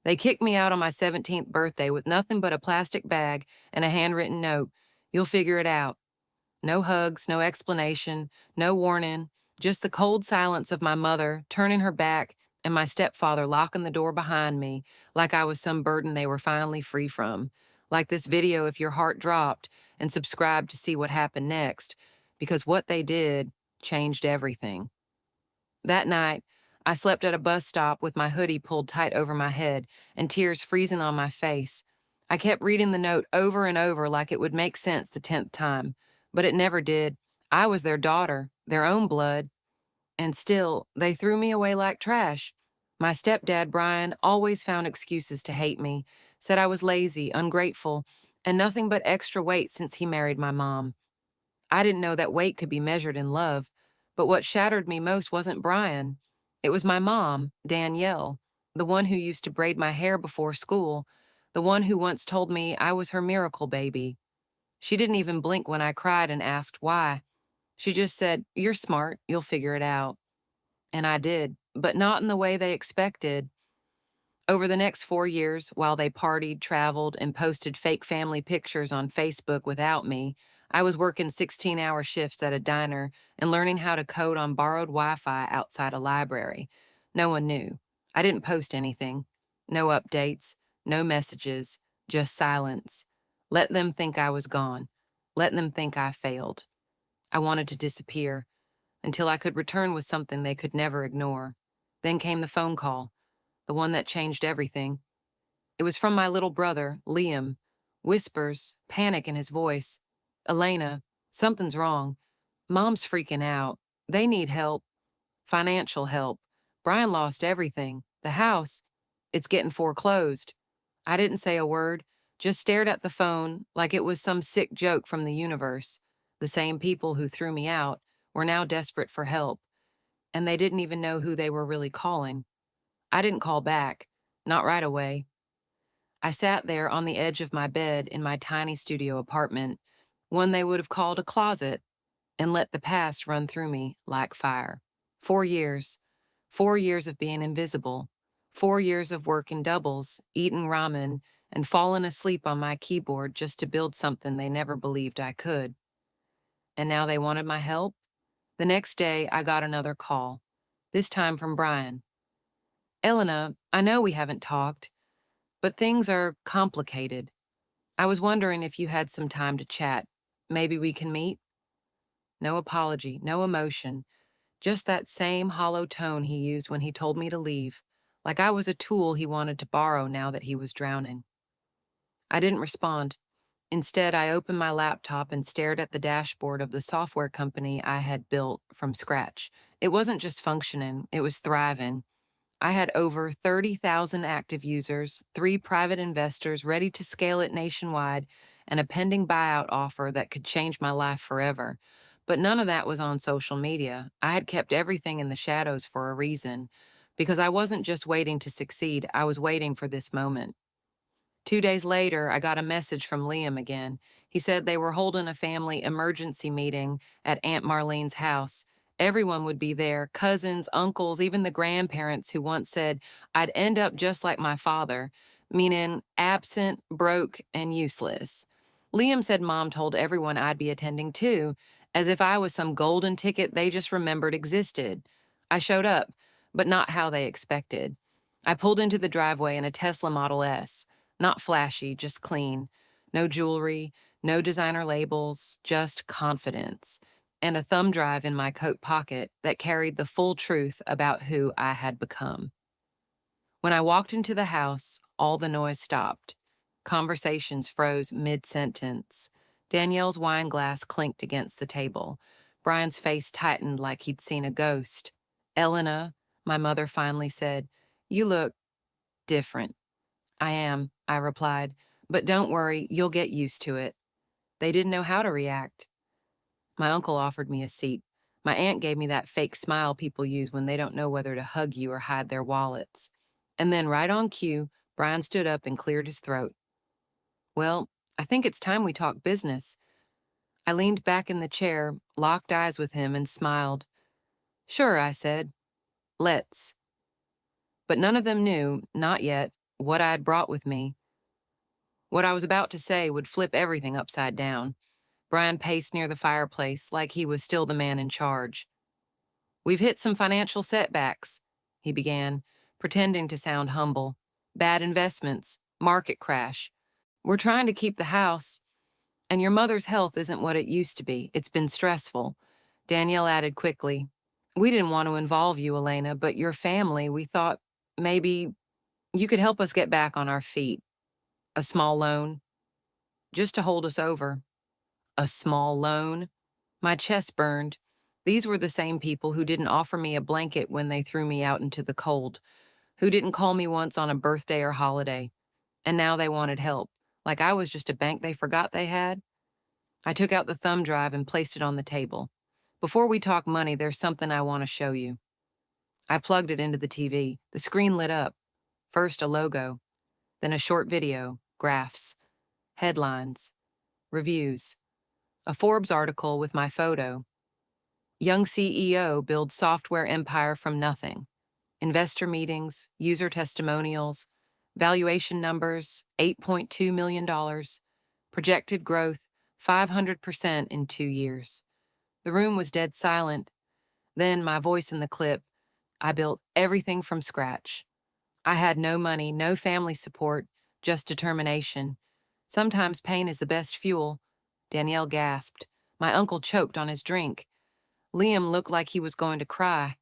They kicked me out on my 17th birthday with nothing but a plastic bag and a handwritten note. You'll figure it out. No hugs, no explanation, no warning, just the cold silence of my mother turning her back and my stepfather locking the door behind me like I was some burden they were finally free from. Like this video if your heart dropped and subscribe to see what happened next, because what they did changed everything. That night, I slept at a bus stop with my hoodie pulled tight over my head and tears freezing on my face. I kept reading the note over and over like it would make sense the 10th time, but it never did. I was their daughter, their own blood, and still, they threw me away like trash. My stepdad, Brian, always found excuses to hate me, said I was lazy, ungrateful, and nothing but extra weight since he married my mom. I didn't know that weight could be measured in love, but what shattered me most wasn't Brian. It was my mom, Danielle, the one who used to braid my hair before school, the one who once told me I was her miracle baby. She didn't even blink when I cried and asked why. She just said, "You're smart, you'll figure it out." And I did, but not in the way they expected. Over the next 4 years, while they partied, traveled, and posted fake family pictures on Facebook without me, I was working 16-hour shifts at a diner and learning how to code on borrowed Wi-Fi outside a library. No one knew. I didn't post anything. No updates, no messages, just silence. Let them think I was gone. Let them think I failed. I wanted to disappear until I could return with something they could never ignore. Then came the phone call, the one that changed everything. It was from my little brother, Liam. Whispers, panic in his voice. "Elena, something's wrong. Mom's freaking out. They need help. Financial help. Brian lost everything. The house. It's getting foreclosed." I didn't say a word, just stared at the phone like it was some sick joke from the universe. The same people who threw me out were now desperate for help, and they didn't even know who they were really calling. I didn't call back, not right away. I sat there on the edge of my bed in my tiny studio apartment, one they would have called a closet, and let the past run through me like fire. 4 years. 4 years of being invisible. 4 years of working doubles, eating ramen, and falling asleep on my keyboard just to build something they never believed I could. And now they wanted my help? The next day, I got another call, this time from Brian. "Elena, I know we haven't talked, but things are complicated. I was wondering if you had some time to chat. Maybe we can meet?" No apology, no emotion, just that same hollow tone he used when he told me to leave, like I was a tool he wanted to borrow now that he was drowning. I didn't respond. Instead, I opened my laptop and stared at the dashboard of the software company I had built from scratch. It wasn't just functioning, it was thriving. I had over 30,000 active users, 3 private investors ready to scale it nationwide, and a pending buyout offer that could change my life forever. But none of that was on social media. I had kept everything in the shadows for a reason, because I wasn't just waiting to succeed, I was waiting for this moment. 2 days later, I got a message from Liam again. He said they were holding a family emergency meeting at Aunt Marlene's house. Everyone would be there, cousins, uncles, even the grandparents who once said I'd end up just like my father, meaning absent, broke, and useless. Liam said Mom told everyone I'd be attending too, as if I was some golden ticket they just remembered existed. I showed up, but not how they expected. I pulled into the driveway in a Tesla Model S. Not flashy, just clean. No jewelry, no designer labels, just confidence. And a thumb drive in my coat pocket that carried the full truth about who I had become. When I walked into the house, all the noise stopped. Conversations froze mid-sentence. Danielle's wine glass clinked against the table. Brian's face tightened like he'd seen a ghost. "Elena," my mother finally said, "you look different." "I am," I replied, "but don't worry, you'll get used to it." They didn't know how to react. My uncle offered me a seat. My aunt gave me that fake smile people use when they don't know whether to hug you or hide their wallets. And then, right on cue, Brian stood up and cleared his throat. "Well, I think it's time we talk business." I leaned back in the chair, locked eyes with him, and smiled. "Sure," I said. "Let's." But none of them knew, not yet, what I had brought with me. What I was about to say would flip everything upside down. Brian paced near the fireplace like he was still the man in charge. We've hit some financial setbacks, he began, pretending to sound humble. Bad investments, market crash. We're trying to keep the house, and your mother's health isn't what it used to be. It's been stressful. Danielle added quickly, we didn't want to involve you, Elena, but your family, we thought maybe you could help us get back on our feet. A small loan, just to hold us over. A small loan? My chest burned. These were the same people who didn't offer me a blanket when they threw me out into the cold, who didn't call me once on a birthday or holiday, and now they wanted help, like I was just a bank they forgot they had. I took out the thumb drive and placed it on the table. Before we talk money, there's something I want to show you. I plugged it into the TV. The screen lit up. First a logo, then a short video, graphs, headlines, reviews, a Forbes article with my photo. Young CEO builds software empire from nothing. Investor meetings, user testimonials, valuation numbers, $8.2 million, projected growth, 500% in 2 years. The room was dead silent. Then my voice in the clip, I built everything from scratch. I had no money, no family support, just determination. Sometimes pain is the best fuel. Danielle gasped. My uncle choked on his drink. Liam looked like he was going to cry.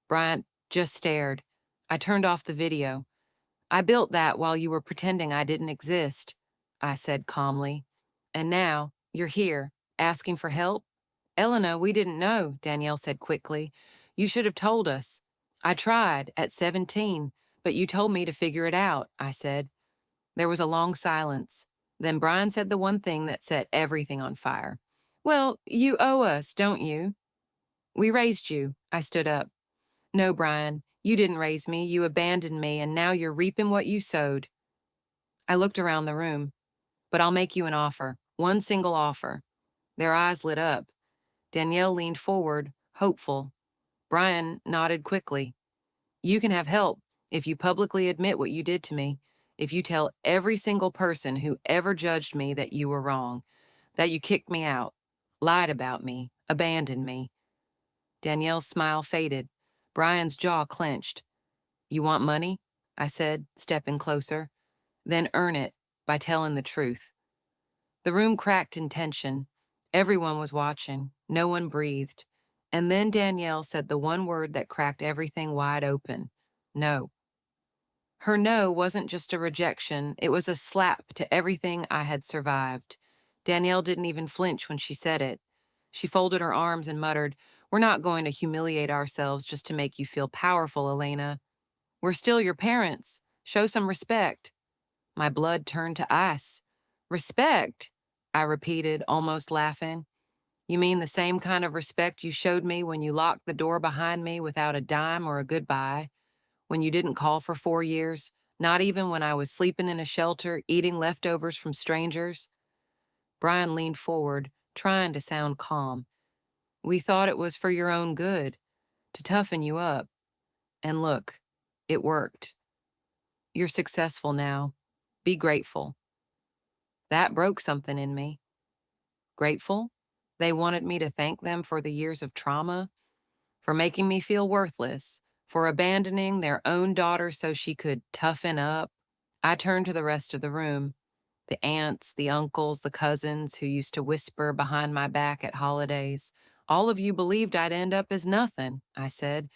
Bryant just stared. I turned off the video. I built that while you were pretending I didn't exist, I said calmly. And now, you're here, asking for help? Elena, we didn't know, Danielle said quickly. You should have told us. I tried, at 17, but you told me to figure it out, I said. There was a long silence. Then Brian said the one thing that set everything on fire. Well, you owe us, don't you? We raised you. I stood up. No, Brian, you didn't raise me. You abandoned me, and now you're reaping what you sowed. I looked around the room. But I'll make you an offer. One single offer. Their eyes lit up. Danielle leaned forward, hopeful. Brian nodded quickly. You can have help if you publicly admit what you did to me, if you tell every single person who ever judged me that you were wrong, that you kicked me out, lied about me, abandoned me. Danielle's smile faded. Brian's jaw clenched. You want money? I said, stepping closer. Then earn it by telling the truth. The room cracked in tension. Everyone was watching. No one breathed. And then Danielle said the one word that cracked everything wide open. No. Her no wasn't just a rejection, it was a slap to everything I had survived. Danielle didn't even flinch when she said it. She folded her arms and muttered, We're not going to humiliate ourselves just to make you feel powerful, Elena. We're still your parents. Show some respect. My blood turned to ice. Respect? I repeated, almost laughing. You mean the same kind of respect you showed me when you locked the door behind me without a dime or a goodbye? When you didn't call for 4 years, not even when I was sleeping in a shelter, eating leftovers from strangers? Brian leaned forward, trying to sound calm. We thought it was for your own good, to toughen you up. And look, it worked. You're successful now. Be grateful. That broke something in me. Grateful? They wanted me to thank them for the years of trauma, for making me feel worthless, for abandoning their own daughter so she could toughen up. I turned to the rest of the room. The aunts, the uncles, the cousins who used to whisper behind my back at holidays. All of you believed I'd end up as nothing, I said.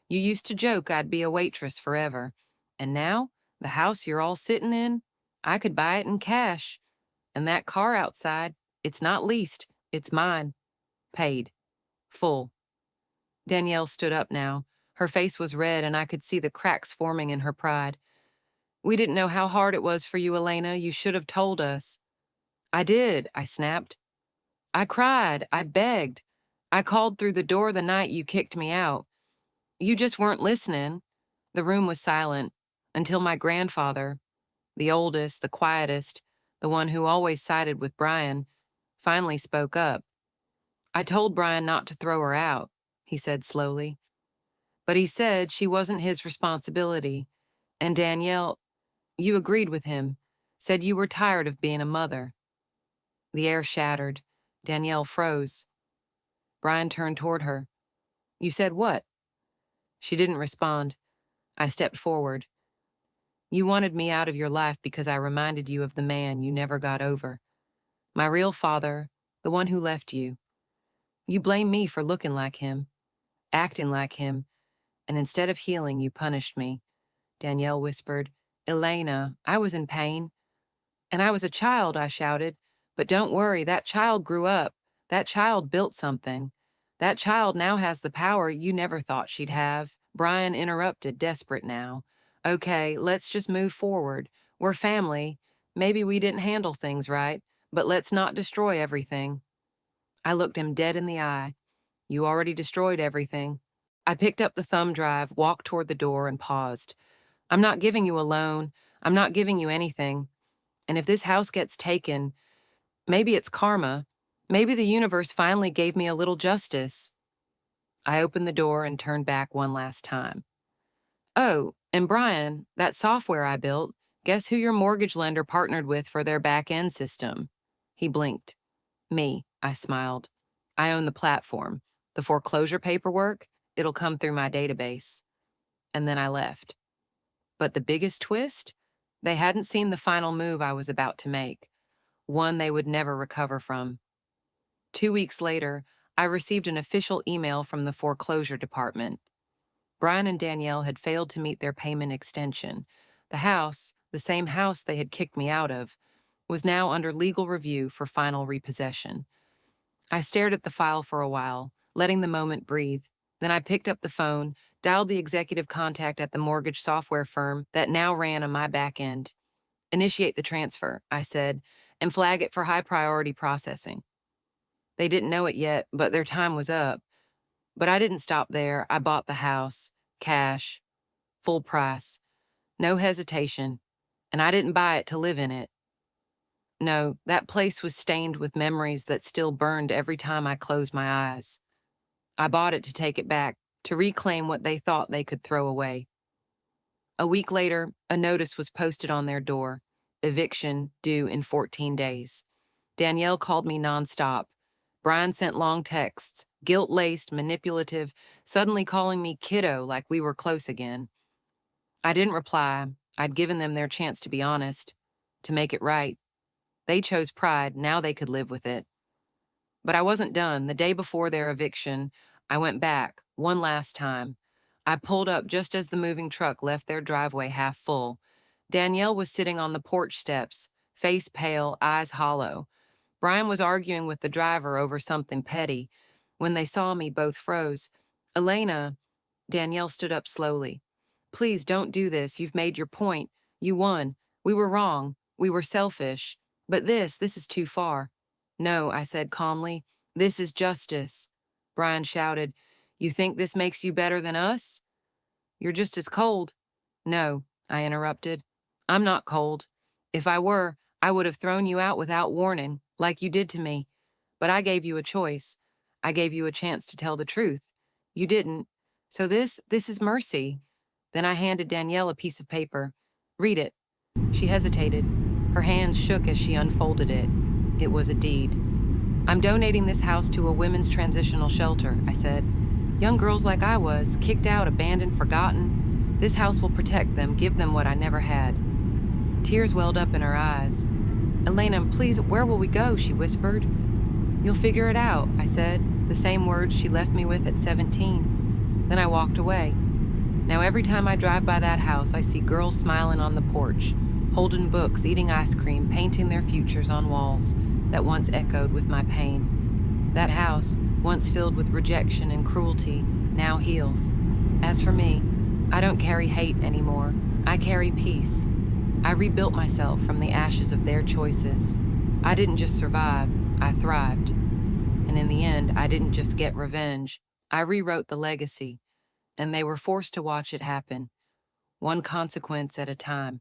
You used to joke I'd be a waitress forever. And now, the house you're all sitting in, I could buy it in cash. And that car outside, it's not leased, it's mine. Paid. Full. Danielle stood up now. Her face was red, and I could see the cracks forming in her pride. We didn't know how hard it was for you, Elena. You should have told us. I did, I snapped. I cried. I begged. I called through the door the night you kicked me out. You just weren't listening. The room was silent until my grandfather, the oldest, the quietest, the one who always sided with Brian, finally spoke up. I told Brian not to throw her out, he said slowly. But he said she wasn't his responsibility. And Danielle, You agreed with him, said you were tired of being a mother. The air shattered. Danielle froze. Brian turned toward her. You said what? She didn't respond. I stepped forward. You wanted me out of your life because I reminded you of the man you never got over. My real father, the one who left you. You blame me for looking like him, acting like him, and instead of healing, you punished me. Danielle whispered. Elena, I was in pain. And I was a child, I shouted. But don't worry, that child grew up. That child built something. That child now has the power you never thought she'd have. Brian interrupted, desperate now. Okay, let's just move forward. We're family. Maybe we didn't handle things right, but let's not destroy everything. I looked him dead in the eye. You already destroyed everything. I picked up the thumb drive, walked toward the door, and paused. I'm not giving you a loan. I'm not giving you anything. And if this house gets taken, maybe it's karma. Maybe the universe finally gave me a little justice. I opened the door and turned back one last time. Oh, and Brian, that software I built, guess who your mortgage lender partnered with for their back-end system? He blinked. Me, I smiled. I own the platform. The foreclosure paperwork, it'll come through my database. And then I left. But the biggest twist? They hadn't seen the final move I was about to make, one they would never recover from. 2 weeks later, I received an official email from the foreclosure department. Brian and Danielle had failed to meet their payment extension. The house, the same house they had kicked me out of, was now under legal review for final repossession. I stared at the file for a while, letting the moment breathe. Then I picked up the phone, dialed the executive contact at the mortgage software firm that now ran on my back end. Initiate the transfer, I said, and flag it for high priority processing. They didn't know it yet, but their time was up. But I didn't stop there. I bought the house, cash, full price, no hesitation, and I didn't buy it to live in it. No, that place was stained with memories that still burned every time I closed my eyes. I bought it to take it back, to reclaim what they thought they could throw away. A week later, a notice was posted on their door, eviction due in 14 days. Danielle called me nonstop. Brian sent long texts, guilt-laced, manipulative, suddenly calling me kiddo like we were close again. I didn't reply. I'd given them their chance to be honest, to make it right. They chose pride, now they could live with it. But I wasn't done. The day before their eviction, I went back, one last time. I pulled up just as the moving truck left their driveway half full. Danielle was sitting on the porch steps, face pale, eyes hollow. Brian was arguing with the driver over something petty. When they saw me, both froze. Elena, Danielle stood up slowly. Please don't do this. You've made your point. You won. We were wrong. We were selfish. But this is too far. No, I said calmly. This is justice. Brian shouted. You think this makes you better than us? You're just as cold. No, I interrupted. I'm not cold. If I were, I would have thrown you out without warning, like you did to me. But I gave you a choice. I gave you a chance to tell the truth. You didn't. So this is mercy. Then I handed Danielle a piece of paper. Read it. She hesitated. Her hands shook as she unfolded it. It was a deed. I'm donating this house to a women's transitional shelter, I said. Young girls like I was, kicked out, abandoned, forgotten. This house will protect them, give them what I never had. Tears welled up in her eyes. Elena, please, where will we go? She whispered. You'll figure it out, I said, the same words she left me with at 17. Then I walked away. Now every time I drive by that house, I see girls smiling on the porch, holding books, eating ice cream, painting their futures on walls that once echoed with my pain. That house, once filled with rejection and cruelty, now heals. As for me, I don't carry hate anymore. I carry peace. I rebuilt myself from the ashes of their choices. I didn't just survive, I thrived. And in the end, I didn't just get revenge. I rewrote the legacy, and they were forced to watch it happen, one consequence at a time.